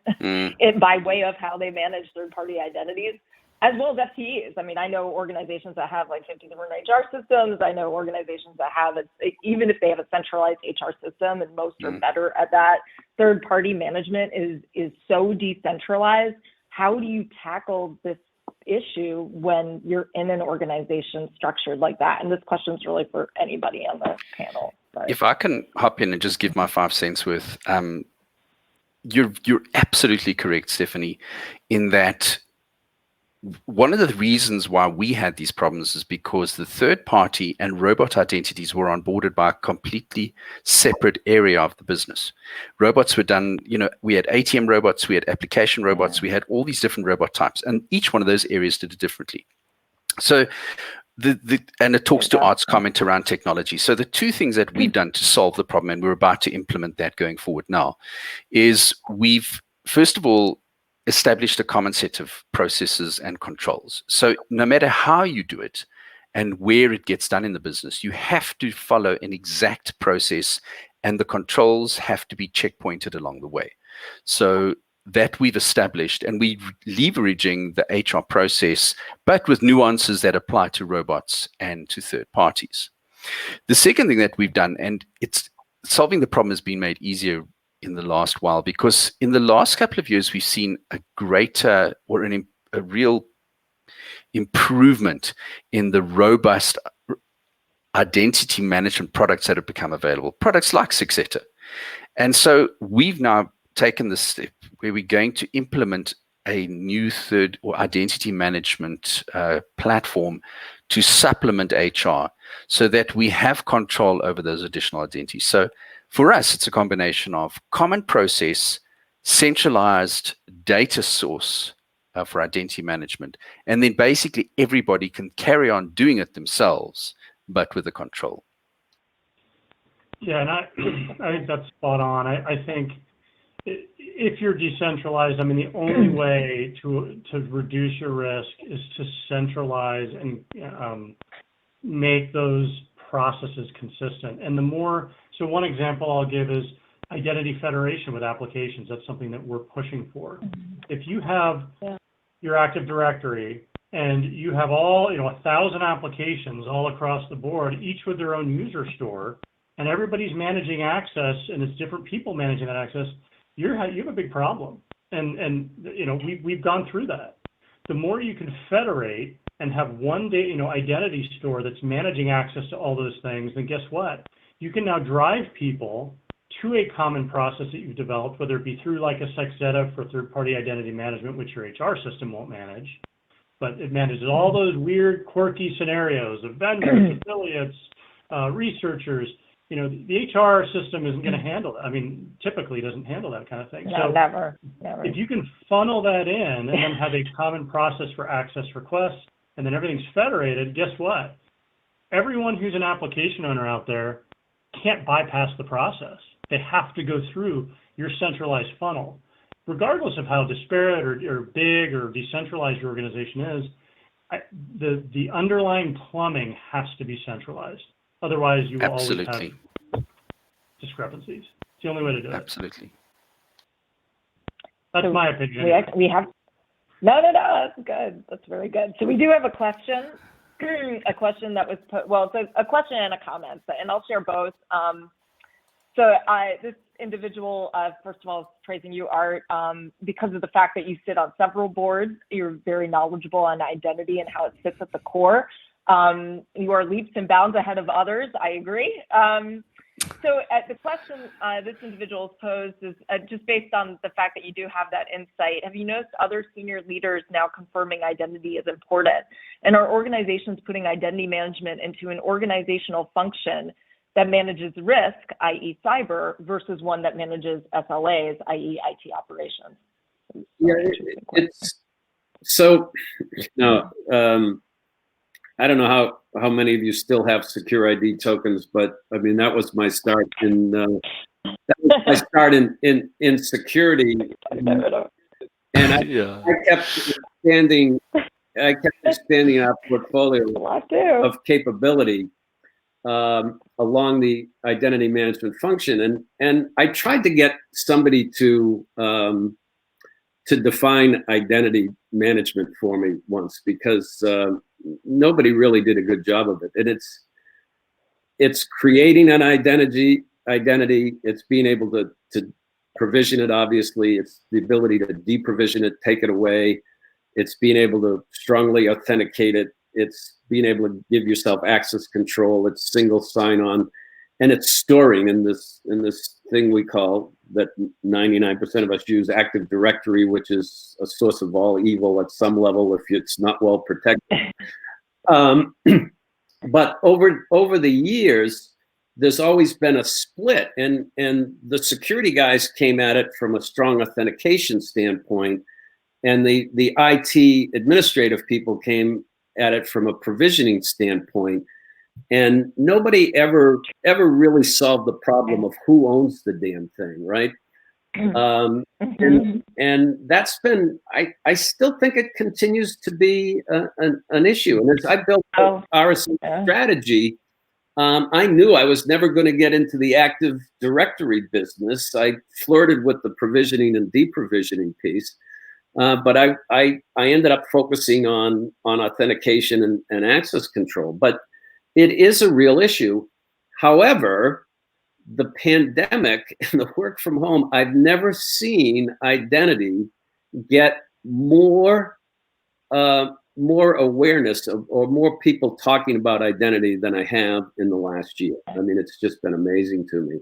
by way of how they manage third-party identities, as well as FTEs. I mean, I know organizations that have like 50 different HR systems. I know organizations that have, even if they have a centralized HR system, and most are better at that, third-party management is so decentralized. How do you tackle this issue when you're in an organization structured like that? And this question is really for anybody on the panel. But. If I can hop in and just give my 5 cents worth, you're absolutely correct, Stephanie, in that one of the reasons why we had these problems is because the third party and robot identities were onboarded by a completely separate area of the business. Robots were done, we had ATM robots, we had application robots, we had all these different robot types, and each one of those areas did it differently. So and it talks to Art's comment around technology. So the 2 things that we've done to solve the problem, and we're about to implement that going forward now, is we've, first of all, established a common set of processes and controls. So no matter how you do it and where it gets done in the business, you have to follow an exact process, and the controls have to be checkpointed along the way. So that we've established, and we're leveraging the HR process, but with nuances that apply to robots and to third parties. The second thing that we've done, and it's solving the problem has been made easier in the last while, because in the last couple of years, we've seen a greater or a real improvement in the robust identity management products that have become available, products like SecZetta. And so we've now taken the step where we're going to implement a new third or identity management platform to supplement HR so that we have control over those additional identities. So for us, it's a combination of common process, centralized data source for identity management, and then basically everybody can carry on doing it themselves, but with a control. Yeah, and I think that's spot on. I think if you're decentralized, I mean, the only way to reduce your risk is to centralize and make those processes consistent. And so one example I'll give is identity federation with applications. That's something that we're pushing for. If you have your Active Directory and you have all, 1,000 applications all across the board, each with their own user store, and everybody's managing access, and it's different people managing that access, you have a big problem. And we've gone through that. The more you can federate and have one identity store that's managing access to all those things, then guess what? You can now drive people to a common process that you've developed, whether it be through like a SecZetta for third-party identity management, which your HR system won't manage, but it manages all those weird, quirky scenarios of vendors, affiliates, researchers. The HR system isn't going to handle that. I mean, typically doesn't handle that kind of thing. No, so never. If you can funnel that in and then have a common process for access requests, and then everything's federated, guess what? Everyone who's an application owner out there can't bypass the process. They have to go through your centralized funnel. Regardless of how disparate or big or decentralized your organization is, the underlying plumbing has to be centralized. Otherwise, you will always have discrepancies. It's the only way to do it. Absolutely. That's my opinion. We have. No, that's good. That's very good. So we do have a question, a question that was put, well, it's a question and a comment, and I'll share both. This individual, first of all, is praising you, Art, because of the fact that you sit on several boards. You're very knowledgeable on identity and how it sits at the core. You are leaps and bounds ahead of others. I agree. So the question this individual has posed is just based on the fact that you do have that insight. Have you noticed other senior leaders now confirming identity is important? And are organizations putting identity management into an organizational function that manages risk, i.e. cyber, versus one that manages SLAs, i.e. IT operations? Yeah, it's so, no, I don't know how many of you still have secure ID tokens, but I mean, that was my start in in security. And I kept expanding. I kept expanding our portfolio of capability along the identity management function, and I tried to get somebody to define identity management for me once, because nobody really did a good job of it. And it's creating an identity. It's being able to provision it. Obviously, it's the ability to deprovision it, take it away. It's being able to strongly authenticate it. It's being able to give yourself access control. It's single sign-on, and it's storing in this thing we call, that 99% of us use, Active Directory, which is a source of all evil at some level if it's not well protected. But over the years, there's always been a split, and the security guys came at it from a strong authentication standpoint, and the IT administrative people came at it from a provisioning standpoint, and nobody ever really solved the problem of who owns the damn thing, right? And that's been, I still think it continues to be an issue. And as I built the RSA strategy, I knew I was never going to get into the Active Directory business. I flirted with the provisioning and deprovisioning piece, but I ended up focusing on authentication and access control. But it is a real issue. However, the pandemic and the work from home, I've never seen identity get more awareness of, or more people talking about identity than I have in the last year. I mean, it's just been amazing to me.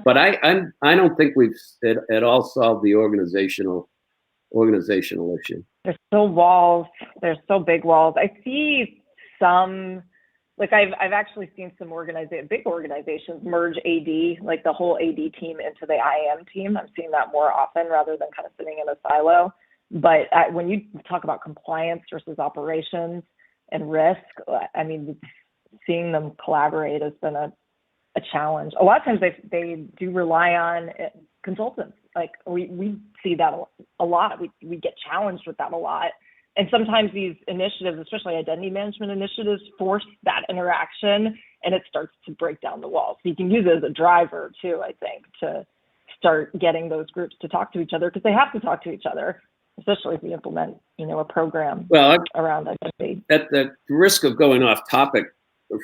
But I don't think we've at all solved the organizational issue. There's still walls. There's still big walls. I see some. Like I've actually seen some big organizations merge AD, like the whole AD team, into the IAM team. I'm seeing that more often rather than kind of sitting in a silo. But when you talk about compliance versus operations and risk, I mean, seeing them collaborate has been a challenge. A lot of times they do rely on consultants. Like we see that a lot. We get challenged with that a lot. And sometimes these initiatives, especially identity management initiatives, force that interaction, and it starts to break down the walls. So you can use it as a driver too, I think, to start getting those groups to talk to each other, because they have to talk to each other, especially if we implement, a program around identity. At the risk of going off topic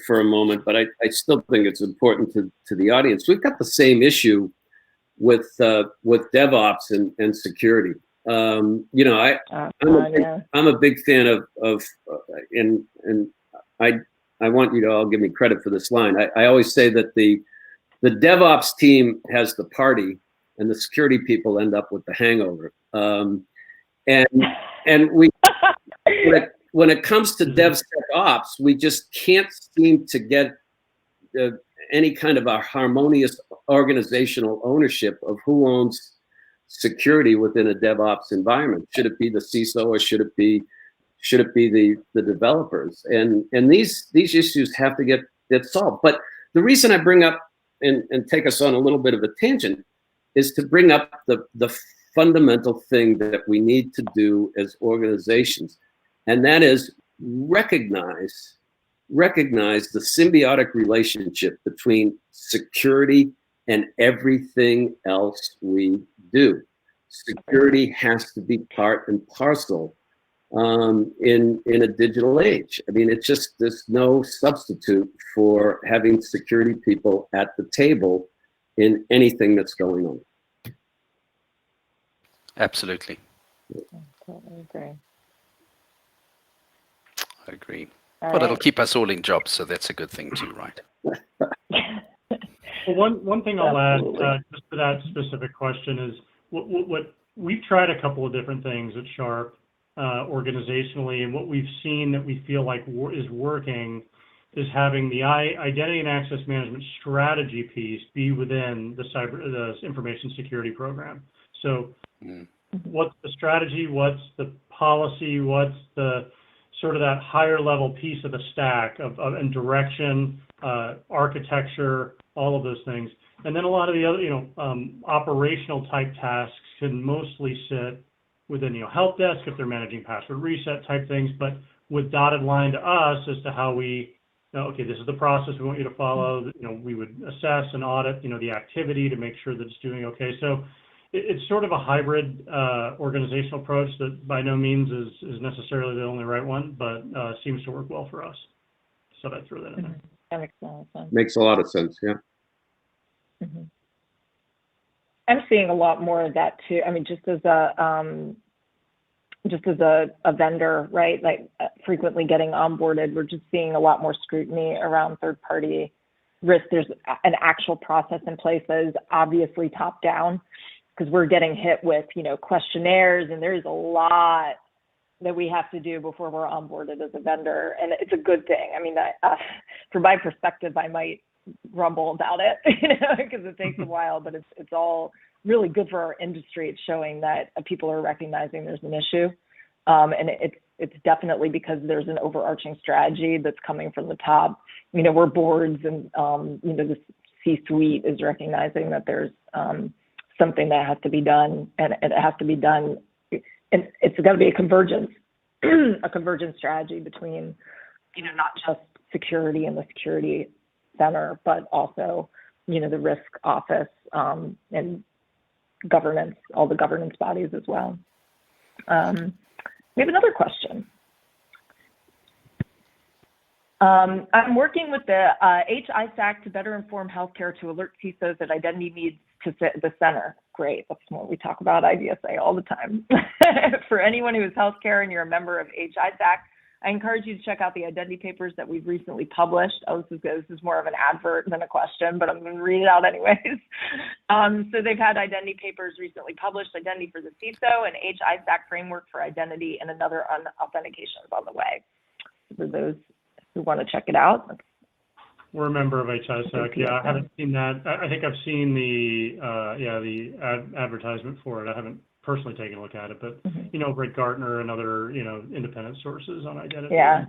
for a moment, but I still think it's important to the audience. We've got the same issue with DevOps and security. I'm a big fan of and I want you to all give me credit for this line. I always say that the DevOps team has the party, and the security people end up with the hangover. And we when it comes to DevSecOps, we just can't seem to get any kind of a harmonious organizational ownership of who owns security within a DevOps environment. Should it be the CISO, or should it be the developers? And these issues have to get solved. But the reason I bring up and take us on a little bit of a tangent is to bring up the fundamental thing that we need to do as organizations, and that is recognize the symbiotic relationship between security and everything else we do. Security has to be part and parcel in a digital age. I mean, there's no substitute for having security people at the table in anything that's going on. Absolutely. I agree. All Well, right. it'll keep us all in jobs, so that's a good thing too, right? Well, one thing I'll add just to that specific question is what we've tried a couple of different things at Sharp organizationally, and what we've seen that we feel like is working is having the identity and access management strategy piece be within the information security program. So what's the strategy? What's the policy? What's the sort of that higher level piece of the stack and direction, architecture, all of those things. And then a lot of the other, operational type tasks can mostly sit within, help desk if they're managing password reset type things, but with dotted line to us as to how we, okay, this is the process we want you to follow. We would assess and audit, the activity to make sure that it's doing okay. So it's sort of a hybrid organizational approach that by no means is necessarily the only right one, but seems to work well for us. So I threw that in there. That makes a lot of sense. Makes a lot of sense, yeah. Mm-hmm. I'm seeing a lot more of that too. I mean, just as a vendor, right? Like frequently getting onboarded, we're just seeing a lot more scrutiny around third-party risk. There's an actual process in place that is obviously top down, because we're getting hit with, questionnaires, and there's a lot that we have to do before we're onboarded as a vendor, and it's a good thing. I mean, from my perspective, I might grumble about it, because it takes a while, but it's all really good for our industry. It's showing that people are recognizing there's an issue, and it's definitely because there's an overarching strategy that's coming from the top. We're boards, and the C-suite is recognizing that there's something that has to be done, and it has to be done, and it's got to be a convergence strategy between, not just security and the security center, but also, the risk office, and governance, all the governance bodies as well. We have another question. I'm working with the HISAC to better inform healthcare to alert CISOs that identity needs to sit at the center. Great, that's what we talk about IDSA all the time. For anyone who is healthcare and you're a member of HISAC, I encourage you to check out the identity papers that we've recently published. Oh, this is more of an advert than a question, but I'm going to read it out anyways. So they've had identity papers recently published, Identity for the CISO, and HISAC Framework for Identity, and another on authentication is on the way. For those who want to check it out. We're a member of HISAC. Yeah, I haven't seen that. I think I've seen the advertisement for it. I haven't personally taken a look at it, but Brett Gartner and other independent sources on identity. Yeah.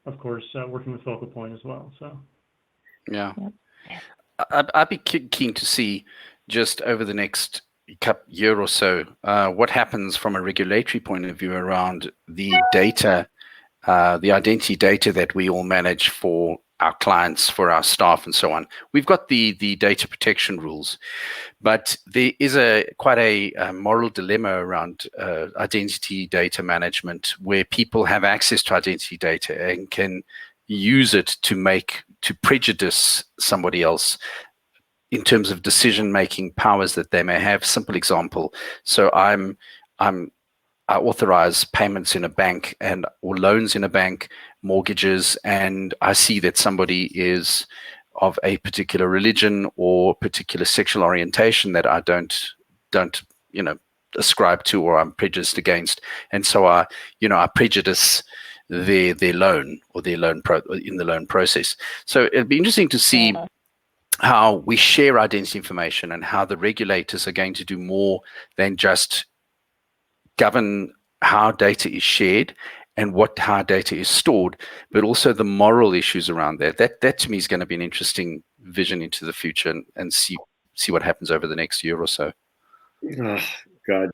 Of course, working with Focal Point as well. So. Yeah. I'd be keen to see just over the next year or so what happens from a regulatory point of view around the data, the identity data that we all manage for our clients, for our staff, and so on. We've got the data protection rules, but there is quite a moral dilemma around identity data management, where people have access to identity data and can use it to prejudice somebody else in terms of decision-making powers that they may have. Simple example. So I authorize payments in a bank or loans in a bank, mortgages, and I see that somebody is of a particular religion or particular sexual orientation that I don't ascribe to, or I'm prejudiced against, and so I prejudice their loan or their loan in the loan process. So it'd be interesting to see how we share identity information, and how the regulators are going to do more than just govern how data is shared and how data is stored, but also the moral issues around that. That to me is going to be an interesting vision into the future, and see what happens over the next year or so. Oh, God,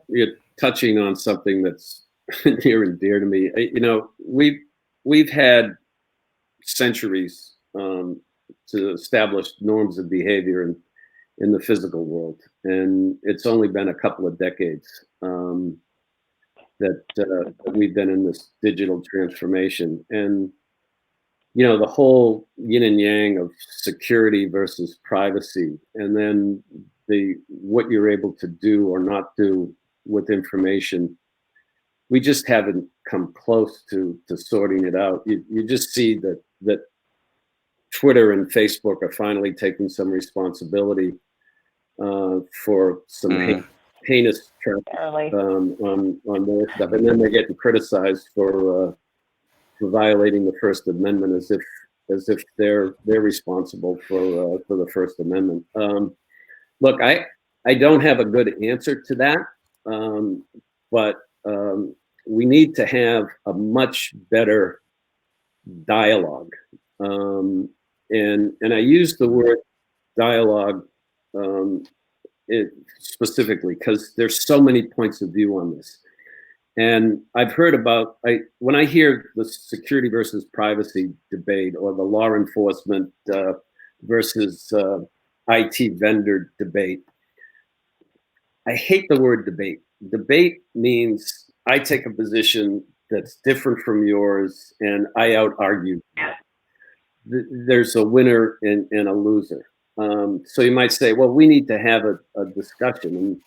you're touching on something that's near and dear to me. We've had centuries to establish norms of behavior in the physical world, and it's only been a couple of decades that we've been in this digital transformation. And the whole yin and yang of security versus privacy, and then what you're able to do or not do with information, we just haven't come close to sorting it out. You just see that Twitter and Facebook are finally taking some responsibility for some heinous traffic on their stuff, and then they're getting criticized for violating the First Amendment, as if they're responsible for the First Amendment. Look, I don't have a good answer to that, but we need to have a much better dialogue. And I use the word dialogue specifically because there's so many points of view on this. And I've heard about, when I hear the security versus privacy debate or the law enforcement versus IT vendor debate, I hate the word debate. Debate means I take a position that's different from yours and I out-argue. There's a winner and a loser. So you might say, well, we need to have a discussion.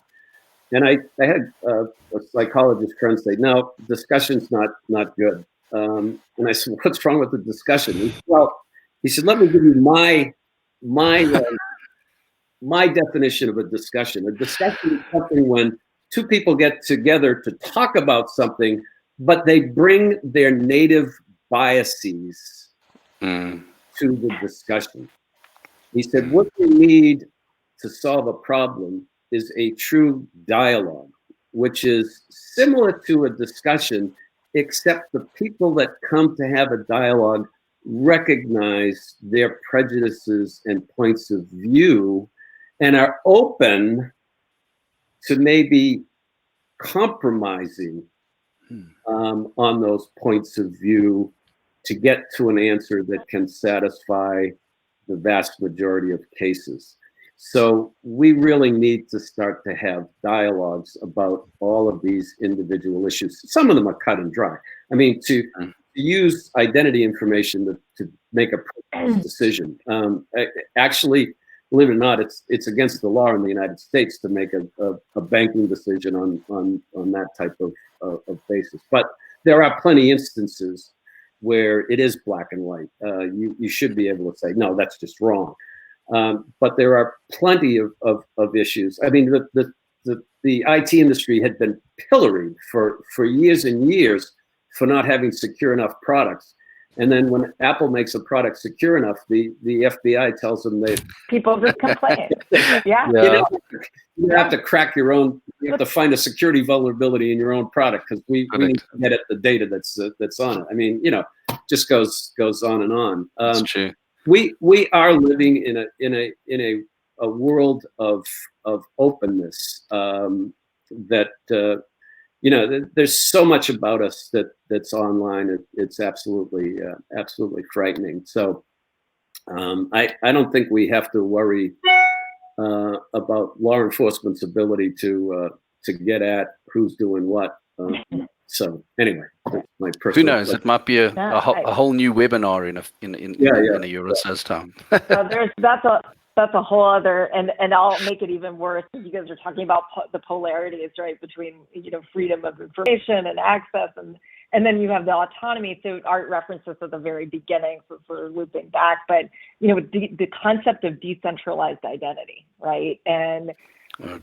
And I had a psychologist friend say, no, discussion's not good. And I said, what's wrong with the discussion? He said, let me give you my definition of a discussion. A discussion is something when two people get together to talk about something, but they bring their native biases to the discussion. He said, what we need to solve a problem is a true dialogue, which is similar to a discussion, except the people that come to have a dialogue recognize their prejudices and points of view and are open to maybe compromising on those points of view to get to an answer that can satisfy the vast majority of cases. So we really need to start to have dialogues about all of these individual issues. Some of them are cut and dry. I mean, to use identity information to make a decision. Actually, believe it or not, it's against the law in the United States to make a banking decision on that type of basis. But there are plenty instances where it is black and white. You should be able to say, no, that's just wrong. But there are plenty of issues. I mean, the IT industry had been pilloried for years and years for not having secure enough products. And then when Apple makes a product secure enough, the FBI tells them people just complain. Yeah. You have to crack your own. You have to find a security vulnerability in your own product because we need to get at the data that's on it. I mean, just goes on and on. That's true. We are living in a world of openness that there's so much about us that's online. It's absolutely frightening. So I don't think we have to worry about law enforcement's ability to get at who's doing what. So anyway, my personal. Who knows? It might be a whole new webinar in a year or so's time. So that's a whole other, and I'll make it even worse. You guys are talking about the polarities, right, between freedom of information and access, and then you have the autonomy. So Art referenced this at the very beginning for looping back, but the concept of decentralized identity, right, and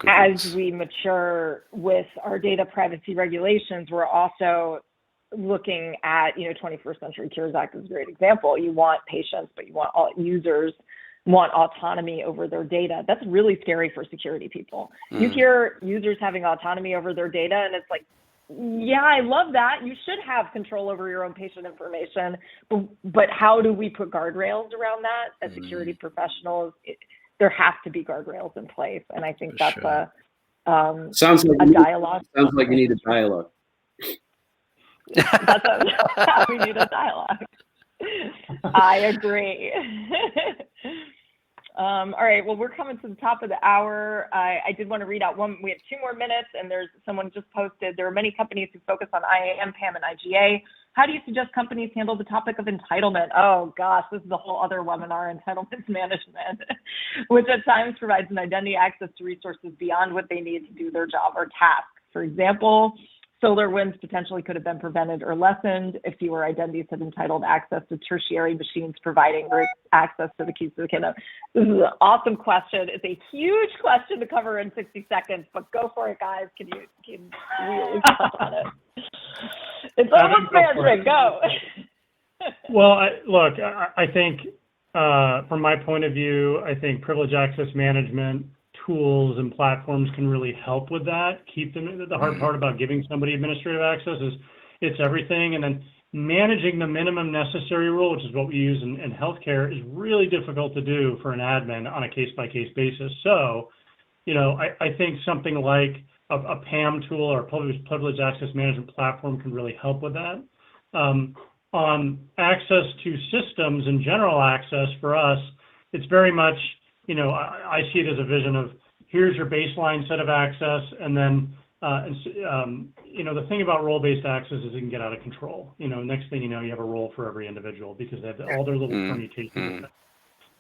as we mature with our data privacy regulations, we're also looking at 21st Century Cures Act is a great example. You want patients, but you want all users. Want autonomy over their data. That's really scary for security people. You hear users having autonomy over their data, and it's like, yeah, I love that. You should have control over your own patient information, but how do we put guardrails around that? As security professionals, there have to be guardrails in place, and I think that's a dialogue. Sounds like you need a dialogue. We need a dialogue. I agree. All right, well, we're coming to the top of the hour. I did want to read out one. We have 2 more minutes, and there's someone just posted. There are many companies who focus on IAM, PAM, and IGA. How do you suggest companies handle the topic of entitlement? Oh gosh, this is a whole other webinar, entitlements management, which at times provides an identity access to resources beyond what they need to do their job or task. For example, SolarWinds potentially could have been prevented or lessened if fewer identities had entitled access to tertiary machines providing access to the keys to the kingdom. This is an awesome question. It's a huge question to cover in 60 seconds, but go for it, guys. Can you really touch on it? It's almost management. Go. Well, I think from my point of view, I think privilege access management tools and platforms can really help with that. Keep them. The hard part about giving somebody administrative access is it's everything, and then managing the minimum necessary rule, which is what we use in healthcare, is really difficult to do for an admin on a case-by-case basis. So, I think something like a PAM tool or privileged access management platform can really help with that. On access to systems and general access for us, it's very much, I see it as a vision of here's your baseline set of access, and then, the thing about role-based access is it can get out of control. Next thing you know, you have a role for every individual because they have all their little permutations.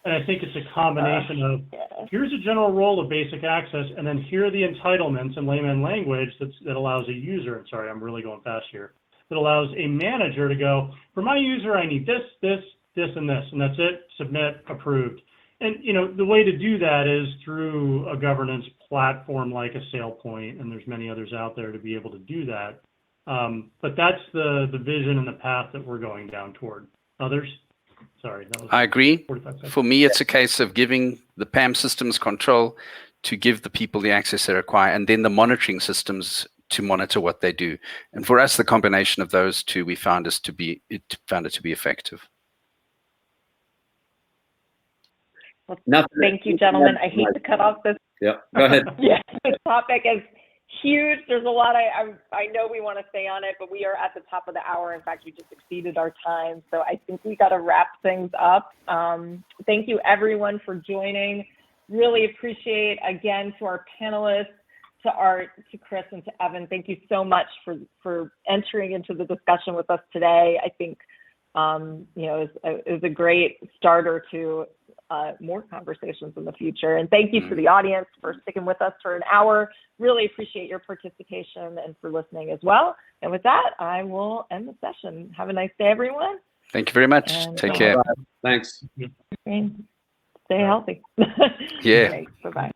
And I think it's a combination of here's a general role of basic access, and then here are the entitlements in layman language that allows a user, and sorry, I'm really going fast here, that allows a manager to go, for my user, I need this, and this, and that's it, submit, approved. And, the way to do that is through a governance platform like a SailPoint, and there's many others out there to be able to do that. But that's the vision and the path that we're going down toward. Others? Sorry. That was I agree. 45 seconds. For me, it's a case of giving the PAM systems control to give the people the access they require, and then the monitoring systems to monitor what they do. And for us, the combination of those two, we found it to be effective. Well, thank you, gentlemen. I hate to cut off this. Yeah, go ahead. Yeah, this topic is huge. There's a lot I know we want to stay on it, but we are at the top of the hour. In fact, we just exceeded our time. So I think we got to wrap things up. Thank you, everyone, for joining. Really appreciate, again, to our panelists, to Art, to Chris, and to Evan. Thank you so much for entering into the discussion with us today. I think, it was a great starter to more conversations in the future. And thank you to the audience for sticking with us for an hour. Really appreciate your participation and for listening as well. And with that, I will end the session. Have a nice day, everyone. Thank you very much. And, Take care. Thanks. Stay healthy. Yeah. Okay, bye-bye.